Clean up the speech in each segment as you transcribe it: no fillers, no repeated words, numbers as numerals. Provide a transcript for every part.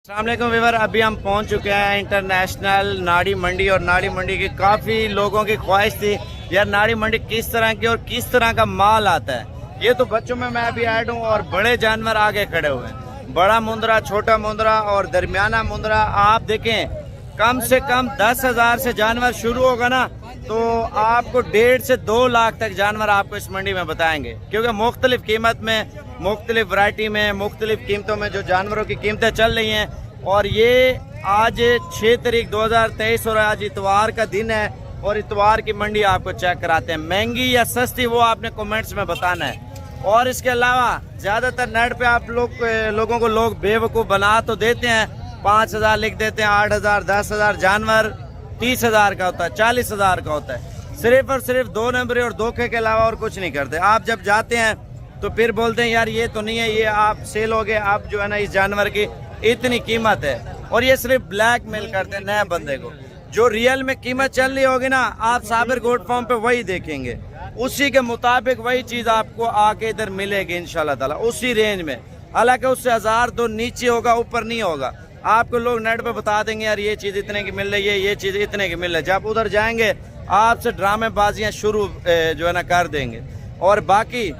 अस्सलाम वालेकुम व्यूअर, अभी हम पहुंच चुके हैं इंटरनेशनल नाड़ी मंडी। और नाड़ी मंडी की काफ़ी लोगों की ख्वाहिश थी यार नाड़ी मंडी किस तरह की और किस तरह का माल आता है। ये तो बच्चों में मैं अभी ऐड हूँ और बड़े जानवर आगे खड़े हुए हैं। बड़ा मुंदरा, छोटा मुंदरा और दरमियाना मुंदरा। आप देखें कम से कम 10,000 से जानवर शुरू होगा ना तो आपको 1.5 से 2 लाख तक जानवर आपको इस मंडी में बताएंगे, क्योंकि मुख्तलिफ कीमत में, मुख्तलिफ वैरायटी में, मुख्तलिफ कीमतों में जो जानवरों की कीमतें चल रही हैं। और ये आज 6 तारीख 2023 और आज इतवार का दिन है और इतवार की मंडी आपको चेक कराते हैं। महंगी या सस्ती वो आपने कमेंट्स में बताना है। और इसके अलावा ज़्यादातर नेट पे आप लोगों को लोग बेवकूफ़ बना तो देते हैं, 5,000 लिख देते हैं, 8,000, 10,000। जानवर 30,000 का होता है, 40,000 का होता है। सिर्फ और सिर्फ 2 नंबरी और धोखे के अलावा और कुछ नहीं करते। आप जब जाते हैं तो फिर बोलते हैं यार ये तो नहीं है, ये आप सेल हो गए, आप जो है ना इस जानवर की इतनी कीमत है। और ये सिर्फ ब्लैक मेल करते हैं नए बंदे को। जो रियल में कीमत चल रही होगी ना, आप साबिर गोट फार्म पे वही देखेंगे, उसी के मुताबिक वही चीज़ आपको आके इधर मिलेगी इंशाल्लाह ताला, उसी रेंज में। हालांकि उससे 1,000-2 नीचे होगा, ऊपर नहीं होगा। आपको लोग नेट पे बता देंगे यार ये चीज़ इतने की मिल रही है, ये चीज़ इतने की मिल रही है। जब उधर जाएंगे आपसे ड्रामेबाजियाँ शुरू जो है ना कर देंगे। और बाकी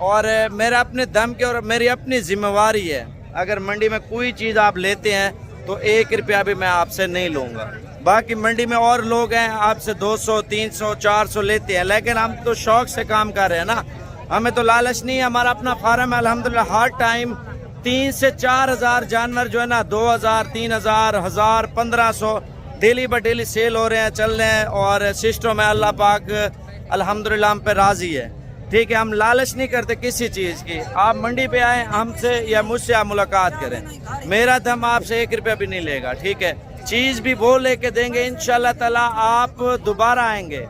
और मेरा अपने दम के और मेरी अपनी जिम्मेवारी है, अगर मंडी में कोई चीज़ आप लेते हैं तो 1 रुपया भी मैं आपसे नहीं लूँगा। बाकी मंडी में और लोग हैं आपसे 200, 300, 400 लेते हैं, लेकिन हम तो शौक से काम कर रहे हैं ना, हमें तो लालच नहीं है। हमारा अपना फार्म है अल्हम्दुलिल्लाह। हर टाइम 3 से 4,000 जानवर जो है ना 2,000, 3,000, 1,000, 1,500 डेली ब डेली सेल हो रहे हैं, चल रहे हैं। और सिस्टम है, अल्लाह पाक अल्हम्दुलिल्लाह हम पे राज़ी है। ठीक है, हम लालच नहीं करते किसी चीज़ की। आप मंडी पे आए, हमसे या मुझसे आप मुलाकात करें, मेरा दम आपसे 1 रुपया भी नहीं लेगा। ठीक है, चीज़ भी वो लेके देंगे इंशाल्लाह ताला। आप दोबारा आएंगे,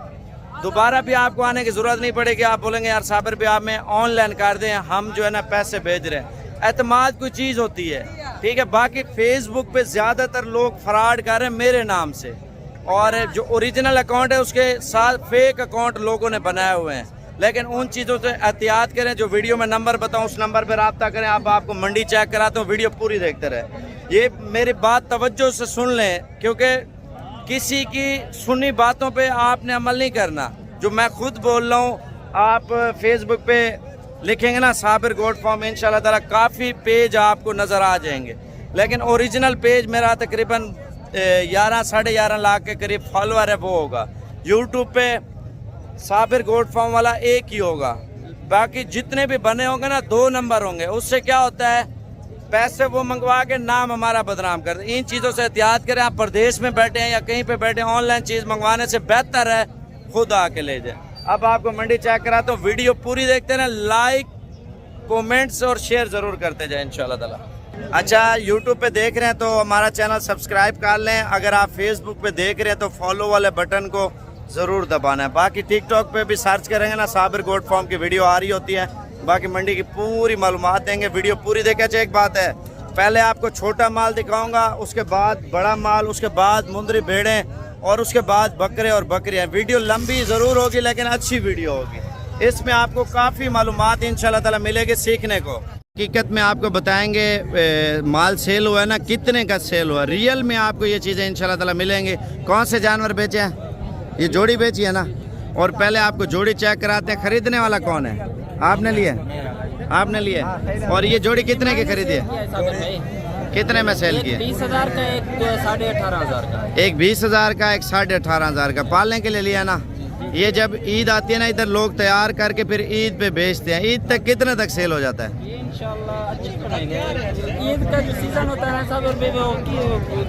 दोबारा भी आपको आने की ज़रूरत नहीं पड़ेगी। आप बोलेंगे यार साबिर भी आप में ऑनलाइन कर दें, हम जो है ना पैसे भेज रहे हैं। एतमाद कोई चीज़ होती है। ठीक है, बाकी फेसबुक पे ज़्यादातर लोग फ्रॉड कर रहे हैं मेरे नाम से, और जो ओरिजिनल अकाउंट है उसके साथ फेक अकाउंट लोगों ने बनाए हुए हैं। लेकिन उन चीज़ों से एहतियात करें। जो वीडियो में नंबर बताऊं उस नंबर पर रब्ता करें। अब आपको मंडी चेक कराता हूँ, वीडियो पूरी देखते रहे। ये मेरी बात तवज्जो से सुन लें, क्योंकि किसी की सुनी बातों पे आपने अमल नहीं करना। जो मैं खुद बोल रहा हूँ, आप फेसबुक पे लिखेंगे ना साबिर गोट फार्म, इंशाल्लाह ताला काफ़ी पेज आपको नज़र आ जाएंगे। लेकिन ओरिजिनल पेज मेरा तकरीबन 11 साढ़े 11 लाख के करीब फॉलोअर है, वो होगा। यूट्यूब पे साबिर गोट फार्म वाला एक ही होगा, बाकी जितने भी बने होंगे ना 2 नंबर होंगे। उससे क्या होता है, पैसे वो मंगवा के नाम हमारा बदनाम कर दे। इन चीज़ों से एहतियात करें। आप प्रदेश में बैठे हैं या कहीं पे बैठे हैं, ऑनलाइन चीज़ मंगवाने से बेहतर है खुद आके ले जाए। अब आपको मंडी चेक कराता हूँ, वीडियो पूरी देखते हैं, लाइक कमेंट्स और शेयर ज़रूर करते जाए इंशाल्लाह ताला। अच्छा, यूट्यूब पे देख रहे हैं तो हमारा चैनल सब्सक्राइब कर लें। अगर आप फेसबुक पे देख रहे हैं तो फॉलो वाले बटन को ज़रूर दबाना है। बाकी टिकटॉक पे भी सर्च करेंगे ना साबिर गोट फार्म की वीडियो आ रही होती है। बाकी मंडी की पूरी मालूमात देंगे, वीडियो पूरी देखें। अच्छा, एक बात है, पहले आपको छोटा माल दिखाऊंगा, उसके बाद बड़ा माल, उसके बाद मुंदरी भेड़ें और उसके बाद बकरे और बकरियाँ। वीडियो लंबी ज़रूर होगी लेकिन अच्छी वीडियो होगी। इसमें आपको काफ़ी मालूमात इंशाल्लाह ताला मिलेगी सीखने को। हकीकत में आपको बताएंगे माल सेल हुआ है ना, कितने का सेल हुआ, रियल में आपको ये चीज़ें इंशाल्लाह ताला मिलेंगी। कौन से जानवर बेचे हैं, ये जोड़ी बेची है ना। और पहले आपको जोड़ी चेक कराते हैं। खरीदने वाला कौन है, आपने लिया, आपने लिया। और ये जोड़ी कितने की खरीदी है, कितने में सेल किया? 20,000 का, एक 18,500 का। एक 20,000 का, एक 18,500 का। पालने के लिए लिया ना। ये जब ईद आती है ना, इधर लोग तैयार करके फिर ईद पे बेचते हैं। ईद तक कितने तक सेल हो जाता है? ये इंशाल्लाह अच्छी बनाएंगे। ईद का जो सीजन होता है सब वो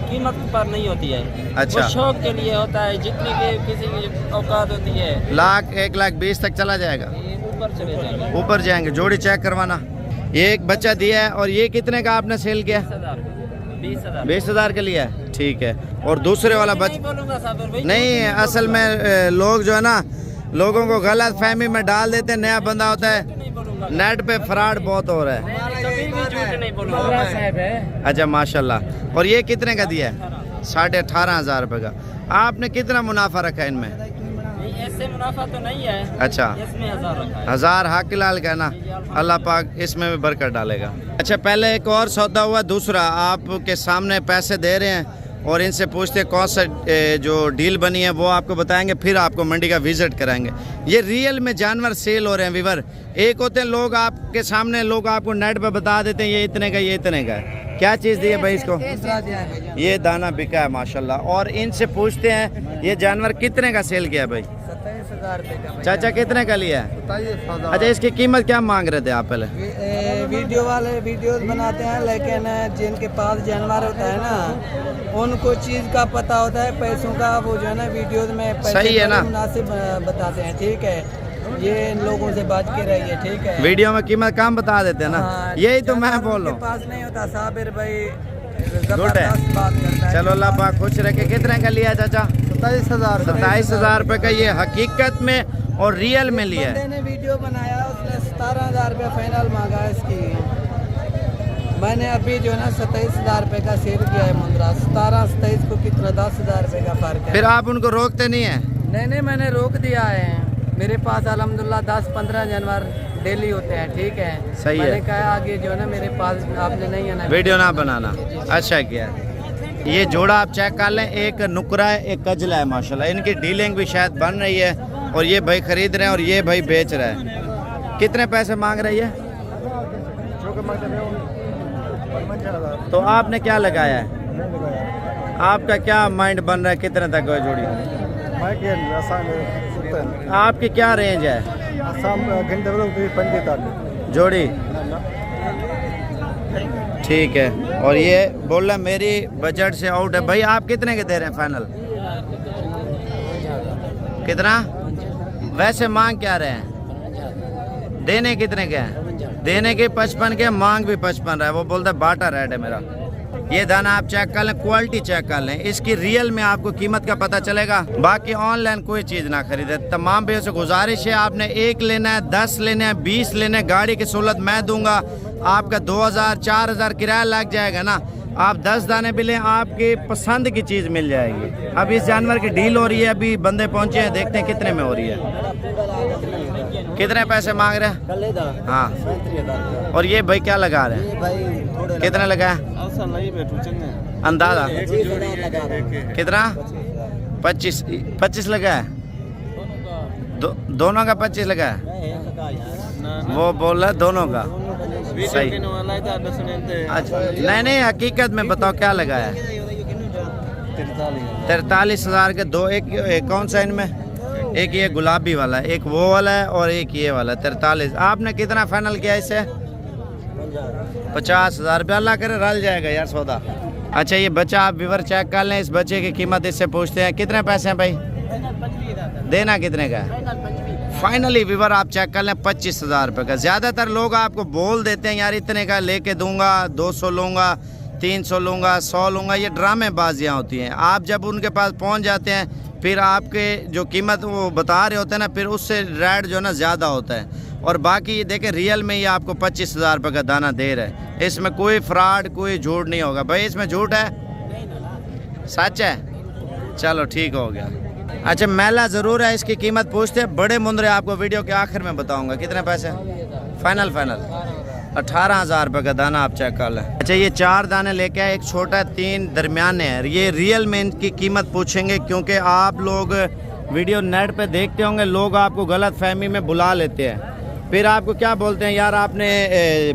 कीमत पर नहीं होती है। अच्छा, वो शौक के लिए होता है। जितनी भी किसी की औकात होती है, 1,20,000 तक चला जाएगा, ऊपर चले जाएंगे। ऊपर जाएंगे। जोड़ी चेक करवाना। ये एक बच्चा दिया है। और ये कितने का आपने सेल किया? 20,000 के लिए। ठीक है। और दूसरे वाला बच्चा नहीं, असल में लोग जो है ना, लोगों को गलत फहमी में डाल देते हैं। नया बंदा होता है, नेट पे फ्रॉड बहुत हो रहा है। अच्छा, माशाल्लाह। और ये कितने का दिया है? 18,500 रुपये का। आपने कितना मुनाफा रखा है इनमें? ऐसे मुनाफा तो नहीं है। अच्छा, इसमें 1000 रखा है। 1000 हाकिलाल का ना, अल्लाह पाक इसमें भी बरकत डालेगा। अच्छा, पहले एक और सौदा हुआ, दूसरा आपके सामने पैसे दे रहे हैं और इनसे पूछते हैं कौन सा जो डील बनी है वो आपको बताएंगे, फिर आपको मंडी का विजिट कराएंगे। ये रियल में जानवर सेल हो रहे हैं वीवर। एक होते हैं लोग आपके सामने, लोग आपको नेट पे बता देते हैं ये इतने का, ये इतने का है। क्या चीज़ दी है भाई इसको? ये दाना बिका है माशाल्लाह। और इनसे पूछते हैं ये जानवर कितने का सेल किया है भाई? 27,000 रुपये का। चाचा कितने का लिया है? 27,000। अच्छा, इसकी कीमत क्या मांग रहे थे आप पहले? वीडियो वाले वीडियोस बनाते हैं, लेकिन जिनके पास जानवर होता है ना, उनको चीज़ का पता होता है, पैसों का, वो जो है ना वीडियोस में पैसे सही है ना, मुनासिब बताते हैं। ठीक है, ये इन लोगों से बच के रहिए। ठीक है, वीडियो में कीमत कम बता देते हैं ना। हाँ, यही तो मैं बोल रहा हूँ। पास नहीं होता साबिर भाई, गुड है। बात करता है। चलो अल्लाह पाक खुश रखे। कितने का लिया चाचा? 27,000। 27,000 रुपये का ये हकीकत में और रियल में लिया है। बंदे ने वीडियो बनाया, उसने 17,000 रुपये फाइनल मांगा है इसकी। मैंने अभी जो है ना 27,000 रुपये का सेल किया है मुंद्रा। 17-27 को कितना 10,000 रुपये का फर्क है। फिर आप उनको रोकते नहीं है? नहीं, मैंने रोक दिया है। मेरे पास अल्हम्दुलिल्लाह 10-15 जानवर डेली होते हैं। ठीक है, सही है। मैंने कहा आगे जो है ना मेरे पास आपने नहीं है ना वीडियो ना बनाना। अच्छा किया। ये जोड़ा आप चेक कर लें, एक नुकरा है, एक कजला है माशाल्लाह। इनकी डीलिंग भी शायद बन रही है और ये भाई खरीद रहे हैं और ये भाई बेच रहा है। कितने पैसे मांग रही है? तो आपने क्या लगाया है? आपका क्या माइंड बन रहा है कितने तक है जोड़ी? आपकी क्या रेंज है जोड़ी? ठीक है। और ये बोल रहा मेरी बजट से आउट है। भाई आप कितने के दे रहे हैं फाइनल? कितना? वैसे मांग क्या रहे हैं? देने कितने के हैं? देने के 55 के, मांग भी 55 रहा है। वो बोलता है बाटा रेट है मेरा। ये दाना आप चेक कर लें, क्वालिटी चेक कर लें, इसकी रियल में आपको कीमत का पता चलेगा। बाकी ऑनलाइन कोई चीज़ ना खरीदे। तमाम भैया से गुजारिश है, आपने 1 लेना है, 10 लेना है, 20 लेना है, गाड़ी की सहूलत मैं दूंगा। आपका 2,000-4,000 किराया लग जाएगा ना। आप 10 दाने भी लें, आपकी पसंद की चीज़ मिल जाएगी। अब इस जानवर की डील हो रही है, अभी बंदे पहुंचे हैं, देखते हैं कितने में हो रही है। कितने पैसे मांग रहे हैं? हाँ। और ये भाई क्या लगा रहे हैं? कितने लगा है अंदाजा? कितना? 25 लगा है। दोनों का 25 लगा है। वो बोल रहा है दोनों का। सही। अच्छा, नहीं, हकीकत में बताओ क्या लगा है? 43,000 के दो। एक कौन सा इनमें? एक ये गुलाबी वाला है, एक वो वाला है और एक ये वाला। 43। आपने कितना फाइनल किया इससे? 50,000 रुपया। अल्लाह करे रल जाएगा यार सौदा। अच्छा, ये बच्चा आप व्यूअर चेक कर लें, इस बच्चे की कीमत इससे पूछते हैं कितने पैसे हैं भाई? देना कितने का है? फाइनली व्यूअर आप चेक कर लें 25,000 रुपये का। ज़्यादातर लोग आपको बोल देते हैं यार इतने का लेके दूंगा, 200 लूँगा, 300 लूँगा, 100 लूँगा। ये ड्रामेबाजियाँ होती हैं। आप जब उनके पास पहुँच जाते हैं फिर आपके जो कीमत वो बता रहे होते हैं ना, फिर उससे रेट जो है ना ज़्यादा होता है। और बाकी देखें रियल में ये आपको 25,000 रुपये का दाना दे रहा है। इसमें कोई फ्रॉड, कोई झूठ नहीं होगा भाई। इसमें झूठ है? सच है? चलो ठीक हो गया। अच्छा, मेला ज़रूर है, इसकी कीमत पूछते हैं। बड़े मुंदरे आपको वीडियो के आखिर में बताऊंगा कितने पैसे। फाइनल 18,000 रुपये का दाना आप चेक कर लें। अच्छा, ये 4 दाने लेके आए, एक छोटा 3 दरमियाने हैं। ये रियल में इनकी कीमत पूछेंगे क्योंकि आप लोग वीडियो नेट पे देखते होंगे, लोग आपको गलत फहमी में बुला लेते हैं। फिर आपको क्या बोलते हैं, यार आपने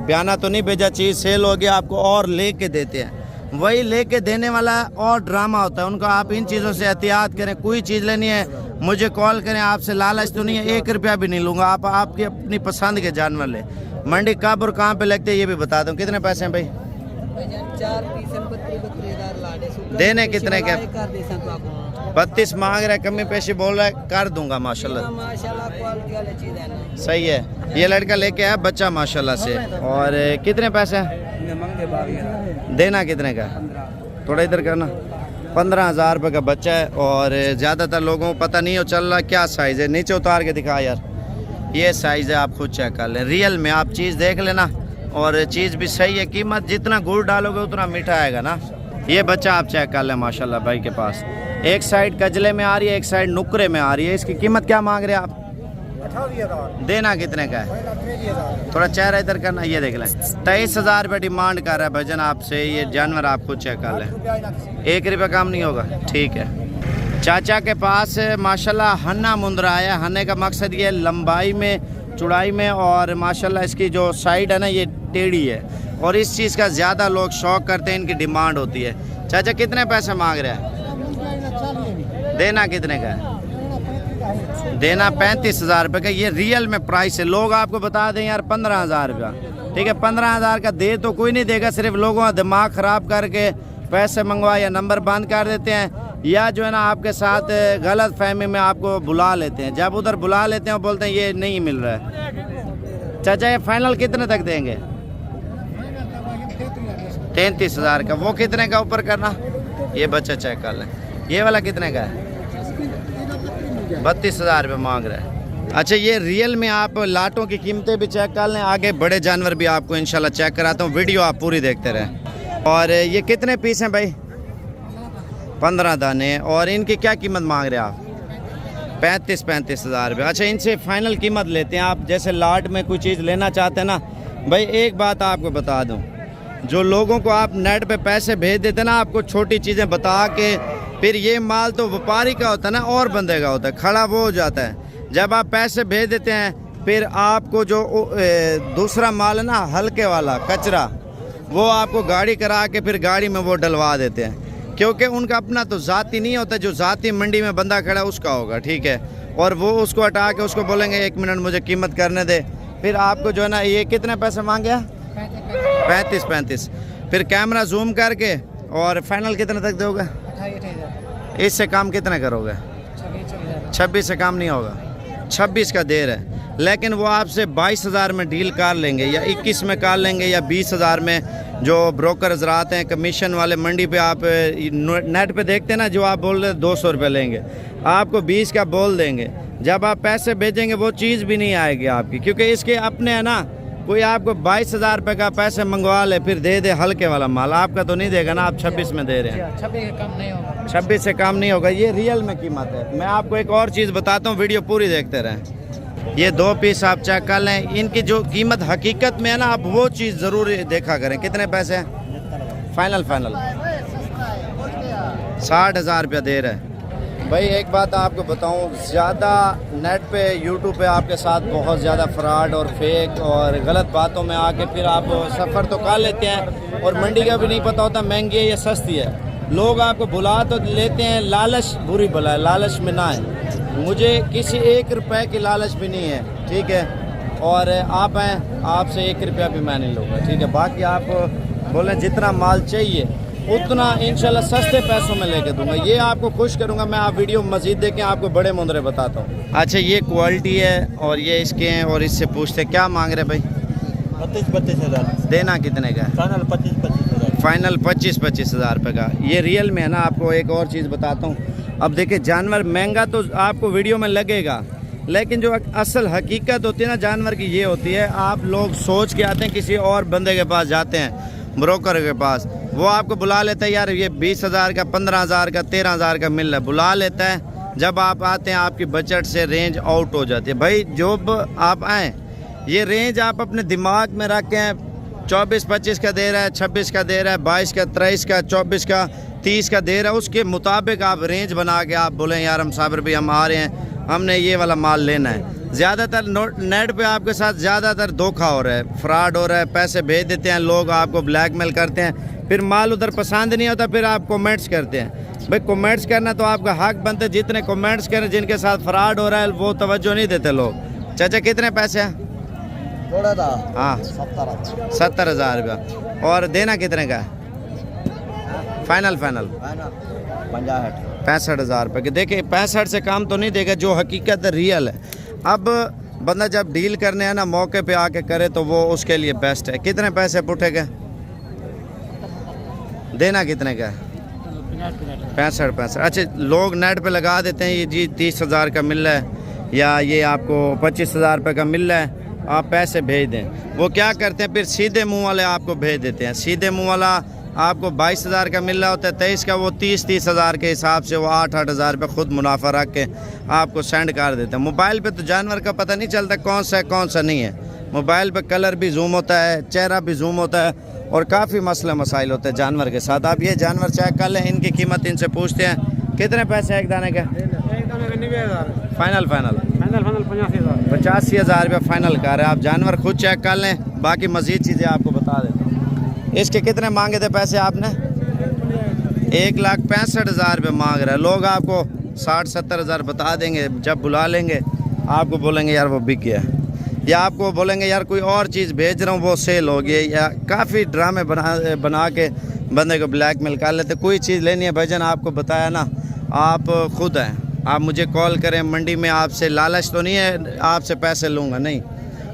बयाना तो नहीं भेजा, चीज़ सेल हो गया, आपको और लेके देते हैं। वही लेके देने वाला और ड्रामा होता है उनका। आप इन चीज़ों से एहतियात करें। कोई चीज़ लेनी है मुझे कॉल करें, आपसे लालच तो नहीं है, 1 रुपया भी नहीं लूँगा। आप आपकी अपनी पसंद के जानवर लें। मंडी कब और कहाँ पे लगते हैं ये भी बता दूँ। कितने पैसे हैं भाई? 4 पीस 32,000 लाड़े। देने कितने के? 32 मांग रहा है, कमी पेशी बोल रहा है, कर दूंगा माशाल्लाह। क्वालिटी वाली चीज़ है ना। सही है। ये लड़का लेके आया बच्चा माशाल्लाह से। और कितने पैसे देना कितने का? थोड़ा इधर करना। 15,000 रुपये का बच्चा है। और ज़्यादातर लोगों को पता नहीं हो चल रहा क्या साइज़ है। नीचे उतार के दिखा यार, ये साइज़ है, आप खुद चेक कर लें। रियल में आप चीज़ देख लेना और चीज़ भी सही है। कीमत जितना गुड़ डालोगे उतना मीठा आएगा ना। ये बच्चा आप चेक कर लें माशाल्लाह भाई के पास। एक साइड कजले में आ रही है, एक साइड नुकरे में आ रही है। इसकी कीमत क्या मांग रहे हैं आप? 28,000। देना कितने का है? 23,000। थोड़ा चेहरा इधर करना, ये देख लें। 23,000 रुपये डिमांड कर रहा है भजन आपसे। ये जानवर आपको चेक कर लें, 1 रुपये कम नहीं होगा। ठीक है। चाचा के पास माशाल्लाह हन्ना मुंदरा आया। हन्ने का मकसद ये लंबाई में, चौड़ाई में, और माशाल्लाह इसकी जो साइड है ना ये टेढ़ी है, और इस चीज़ का ज़्यादा लोग शौक करते हैं, इनकी डिमांड होती है। चाचा कितने पैसे मांग रहे हैं? देना कितने का है? देना 35,000 रुपये का। ये रियल में प्राइस है। लोग आपको बता दें यार 15,000 रुपया, ठीक है 15,000 का दे तो कोई नहीं देगा। सिर्फ लोगों का दिमाग ख़राब करके पैसे मंगवा या नंबर बंद कर देते हैं, या जो है ना आपके साथ गलत फहमी में आपको बुला लेते हैं। जब उधर बुला लेते हैं वो बोलते हैं ये नहीं मिल रहा है। चाचा ये फाइनल कितने तक देंगे? 33,000 का। वो कितने का ऊपर करना? ये बच्चा चेक कर लें। ये वाला कितने का है? 32,000 रुपये मांग रहा है। अच्छा ये रियल में आप लाटों की कीमतें भी चेक कर लें। आगे बड़े जानवर भी आपको इंशाल्लाह चेक कराता हूँ, वीडियो आप पूरी देखते रहें। और ये कितने पीस हैं भाई? 15 दाने। और इनकी क्या कीमत मांग रहे हैं आप? 35,000 रुपये। अच्छा इनसे फाइनल कीमत लेते हैं आप। जैसे लाट में कोई चीज़ लेना चाहते हैं ना भाई, एक बात आपको बता दूँ, जो लोगों को आप नेट पे पैसे भेज देते ना आपको छोटी चीज़ें बता के, फिर ये माल तो व्यापारी का होता है ना, और बंदे का होता है, खड़ा वो हो जाता है। जब आप पैसे भेज देते हैं फिर आपको जो दूसरा माल है ना हल्के वाला कचरा, वो आपको गाड़ी करा के फिर गाड़ी में वो डलवा देते हैं, क्योंकि उनका अपना तो ज़ाती नहीं होता। जो ज़ाती मंडी में बंदा खड़ा उसका होगा, ठीक है। और वो उसको हटा के उसको बोलेंगे 1 मिनट मुझे कीमत करने दे, फिर आपको जो है ना ये कितने पैसे मांगे? 35। फिर कैमरा जूम करके और फाइनल कितने तक दोगे? 28,000। इससे काम कितने करोगे? 26 से काम नहीं होगा। 26 का देर है, लेकिन वो आपसे 22,000 में डील कर लेंगे, या 21 में कर लेंगे, या 20,000 में। जो ब्रोकर हजरात हैं कमीशन वाले, मंडी पे आप नेट पे देखते हैं ना, जो आप बोल रहे 200 रुपये लेंगे, आपको 20 का बोल देंगे। जब आप पैसे भेजेंगे वो चीज़ भी नहीं आएगी आपकी, क्योंकि इसके अपने है ना। कोई आपको 22,000 रुपये का पैसे मंगवा ले फिर दे दे हल्के वाला माल, आपका तो नहीं देगा ना। आप 26 में दे रहे हैं, 26 से कम नहीं होगा। 26 से कम नहीं होगा। ये रियल में कीमत है। मैं आपको एक और चीज़ बताता हूँ, वीडियो पूरी देखते रहें। ये 2 पीस आप चेक कर लें। इनकी जो कीमत हकीकत में है ना, आप वो चीज़ ज़रूर देखा करें। कितने पैसे हैं? फाइनल 60,000 रुपया दे रहे हैं भाई। एक बात आपको बताऊं, ज़्यादा नेट पे यूट्यूब पे आपके साथ बहुत ज़्यादा फ्रॉड और फेक और गलत बातों में आके फिर आप सफ़र तो कर लेते हैं, और मंडी का भी नहीं पता होता महंगी है या सस्ती है। लोग आपको बुला तो लेते हैं, लालच बुरी बला है, लालच में ना है। मुझे किसी 1 रुपये की लालच भी नहीं है, ठीक है। और आप हैं, आपसे 1 रुपया भी मैं नहीं लूँगा, ठीक है। बाकी आप बोलें जितना माल चाहिए उतना इंशाल्लाह सस्ते पैसों में लेके दूंगा, ये आपको खुश करूंगा मैं। आप वीडियो मजीद देखें, आपको बड़े मुंदरे बताता हूँ। अच्छा ये क्वालिटी है, और ये इसके हैं, और इससे पूछते क्या मांग रहे भाई? 32,000। देना कितने का है? फाइनल 25,000। फाइनल 25,000 रुपये का। ये रियल में है ना। आपको एक और चीज़ बताता हूँ। अब देखिए जानवर महंगा तो आपको वीडियो में लगेगा, लेकिन जो असल हकीकत होती है ना जानवर की, ये होती है आप लोग सोच के आते हैं, किसी और बंदे के पास जाते हैं, ब्रोकर के पास, वो आपको बुला लेता है, यार ये 20,000 का, 15,000 का, 13,000 का मिल रहा है, बुला लेता है। जब आप आते हैं आपकी बजट से रेंज आउट हो जाती है। भाई जब आप आएँ, ये रेंज आप अपने दिमाग में रख के 24-25 का दे रहा है, 26 का दे रहा है, 22 का, 23 का, 24 का, 30 का दे रहा है, उसके मुताबिक आप रेंज बना के आप बोलें यार हम साबिर भी हम आ रहे हैं, हमने ये वाला माल लेना है। ज़्यादातर नेट पे आपके साथ ज़्यादातर धोखा हो रहा है, फ्रॉड हो रहा है। पैसे भेज देते हैं लोग, आपको ब्लैकमेल करते हैं, फिर माल उधर पसंद नहीं होता, फिर आप कमेंट्स करते हैं। भाई कमेंट्स करना तो आपका हक बनता है, जितने कमेंट्स करें जिनके साथ फ्रॉड हो रहा है वो तवज्जो नहीं देते लोग। चाचा कितने पैसे हैं? थोड़ा था। हाँ 70,000 रुपया। और देना कितने का है? फाइनल 65,000 रुपये की। देखिए 65 से काम तो नहीं देगा, जो हकीकत रियल है। अब बंदा जब डील करने है ना, मौके पे आके करे तो वो उसके लिए बेस्ट है। कितने पैसे पुठेगा? देना कितने का है? 65। अच्छा लोग नेट पे लगा देते हैं ये जी 30,000 का मिल रहा है, या ये आपको 25,000 रुपये का मिल रहा है, आप पैसे भेज दें। वो क्या करते हैं फिर सीधे मुंह वाले आपको भेज देते हैं। सीधे मुंह वाला आपको 22,000 का मिल रहा होता है, 23 का वो 30 हज़ार के हिसाब से वो 8 हज़ार रुपये खुद मुनाफा रख के आपको सेंड कर देते हैं। मोबाइल पे तो जानवर का पता नहीं चलता कौन सा है कौन सा नहीं है। मोबाइल पे कलर भी जूम होता है, चेहरा भी जूम होता है और काफ़ी मसले मसाइल होते हैं जानवर के साथ। आप ये जानवर चेक कर लें, इनकी कीमत इनसे पूछते हैं कितने पैसे एक दाने के? फाइनल 85,000 रुपये फाइनल कर रहे हैं। आप जानवर खुद चेक कर लें, बाकी मज़ीद चीज़ें आपको बता देता हूँ। इसके कितने मांगे थे पैसे आपने? 1,65,000 रुपये मांग रहे हैं लोग। आपको 60-70 हज़ार बता देंगे, जब बुला लेंगे आपको बोलेंगे यार वो बिक गया, या आपको बोलेंगे यार कोई और चीज़ भेज रहा हूँ वो सेल हो गई, या काफ़ी ड्रामे बना के बंदे को ब्लैकमेल कर लेते। कोई चीज़ लेनी है भाईजान, आपको बताया ना, आप खुद हैं, आप मुझे कॉल करें। मंडी में आपसे लालच तो नहीं है आपसे पैसे लूँगा, नहीं।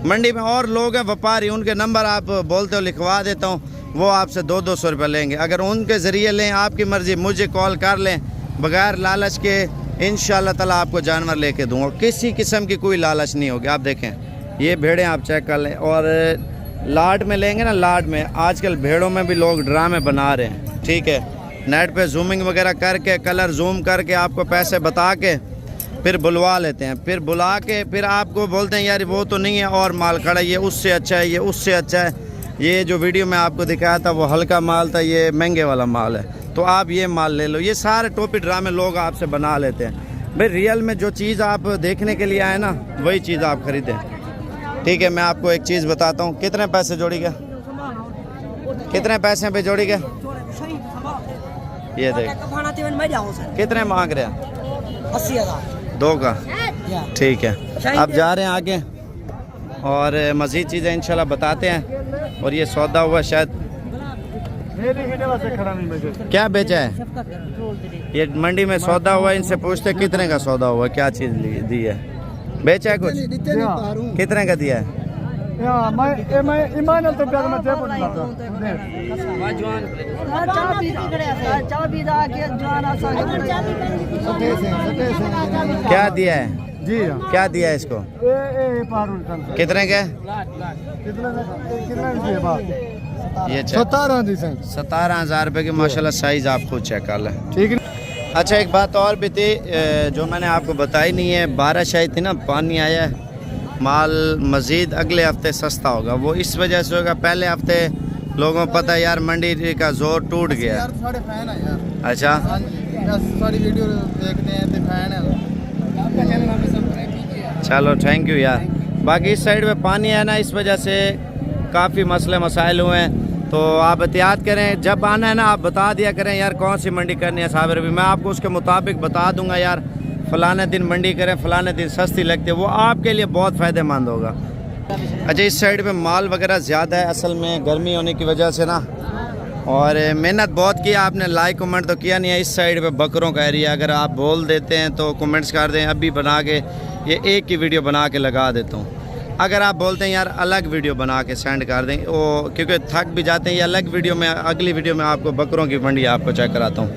मंडी में और लोग हैं व्यापारी, उनके नंबर आप बोलते हो लिखवा देता हूँ, वो आपसे 200 रुपये लेंगे। अगर उनके ज़रिए लें आपकी मर्ज़ी, मुझे कॉल कर लें बगैर लालच के, इंशाअल्लाह ताला आपको जानवर लेके दूँगा। किसी किस्म की कोई लालच नहीं होगी। आप देखें ये भेड़ें आप चेक कर लें, और लाट में लेंगे ना, लाट में आजकल भेड़ों में भी लोग ड्रामे बना रहे हैं, ठीक है। नेट पे जूमिंग वगैरह करके, कलर जूम करके आपको पैसे बता के फिर बुलवा लेते हैं, फिर बुला के फिर आपको बोलते हैं यार वो तो नहीं है और माल खड़ा, ये उससे अच्छा है, ये उससे अच्छा है। ये जो वीडियो में आपको दिखाया था वो हल्का माल था, ये महंगे वाला माल है, तो आप ये माल ले लो। ये सारे टोपी ड्रामे लोग आपसे बना लेते हैं। भाई रियल में जो चीज़ आप देखने के लिए आए ना, वही चीज़ आप खरीदें, ठीक है। मैं आपको एक चीज़ बताता हूँ, कितने पैसे जोड़ी गया, कितने पैसे पे जोड़ी गया, ये देख कितने मांग रहे हैं? 80,000 2 का, ठीक है। अब जा रहे हैं आगे और मज़ीद चीज़ें इंशाल्लाह बताते हैं। और ये सौदा हुआ शायद क्या बेचा है, ये मंडी में सौदा हुआ, इनसे पूछते कितने का सौदा हुआ, क्या चीज़ दी है, बेचा है कुछ, कितने का दिया है? क्या दिया है जी, क्या दिया है इसको, कितने के? ये 17,000 रुपये की माशाल्लाह साइज़ आप खुद चेक कर लें, ठीक है। अच्छा एक बात और भी थी जो मैंने आपको बताई नहीं है, बारिश आई थी ना, पानी आया है, माल मज़ीद अगले हफ्ते सस्ता होगा। वो इस वजह से होगा, पहले हफ्ते लोगों को पता है यार मंडी का जोर टूट गया। अच्छा सारी वीडियो देखते हैं तो फैन है। चलो थैंक यू यार। बाकी इस साइड में पानी है ना, इस वजह से काफ़ी मसले मसाइल हुए हैं, तो आप एहतियात करें। जब आना है ना आप बता दिया करें यार कौन सी मंडी करनी है साबिर भी, मैं आपको उसके मुताबिक बता दूंगा यार फ़लाने दिन मंडी करें, फ़लाने दिन सस्ती लगती है, वो आपके लिए बहुत फ़ायदेमंद होगा। अच्छा इस साइड पे माल वगैरह ज़्यादा है, असल में गर्मी होने की वजह से ना, और मेहनत बहुत की आपने, लाइक कमेंट तो किया नहीं है। इस साइड पे बकरों का एरिया, अगर आप बोल देते हैं तो कमेंट्स कर दें, अभी बना के ये एक की वीडियो बना के लगा देता हूँ। अगर आप बोलते हैं यार अलग वीडियो बना के सेंड कर दें, वो क्योंकि थक भी जाते हैं, ये अलग वीडियो में, अगली वीडियो में आपको बकरों की मंडी आपको चेक कराता हूँ।